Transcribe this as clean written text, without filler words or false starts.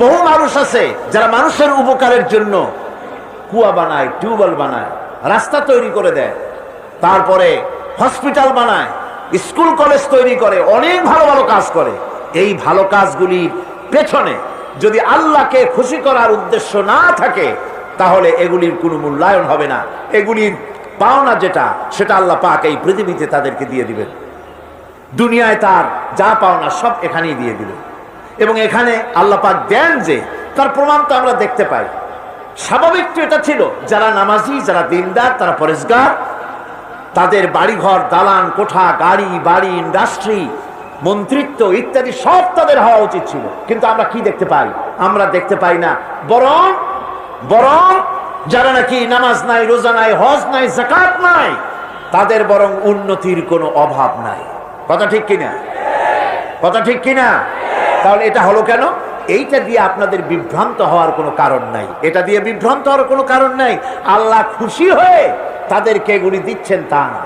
বহু মানুষ আছে যারা মানুষের উপকারের জন্য কুয়া বানায়, টিউবওয়েল বানায়, রাস্তা তৈরি করে দেয়, তারপরে হসপিটাল বানায়, স্কুল কলেজ তৈরি করে, অনেক ভালো ভালো কাজ করে। এই ভালো কাজগুলির পেছনে যদি আল্লাহকে খুশি করার উদ্দেশ্য না থাকে তাহলে এগুলির কোনো মূল্যায়ন হবে না। এগুলির পাওনা যেটা, সেটা আল্লাহ পাক এই পৃথিবীতে তাদেরকে দিয়ে দিবেন। দুনিয়ায় তার যা পাওনা সব এখানেই দিয়ে দিবেন। এবং এখানে আল্লাহ পাক দেন যে, তার প্রমাণ তো আমরা দেখতে পাই। স্বাভাবিক তো এটা ছিল, যারা নামাজি, যারা দিনদার, তারা পরেশগার, তাদের বাড়িঘর, দালান কোঠা, গাড়ি বাড়ি, ইন্ডাস্ট্রি, মন্ত্রিত্ব ইত্যাদি সব তাদের হওয়া উচিত ছিল। কিন্তু আমরা কি দেখতে পাই? আমরা দেখতে পাই না। বরং যারা নাকি নামাজ নাই, রোজা নাই, হজ নাই, যাকাত নাই, তাদের বরং উন্নতির কোনো অভাব নাই। কথা ঠিক কিনা? কথা ঠিক কিনা? তাহলে এটা হলো কেন? এইটা দিয়ে আপনাদের বিভ্রান্ত হওয়ার কোনো কারণ নাই। এটা দিয়ে বিভ্রান্ত হওয়ার কোনো কারণ নাই। আল্লাহ খুশি হয়ে তাদেরকে এগুলি দিচ্ছেন তা না।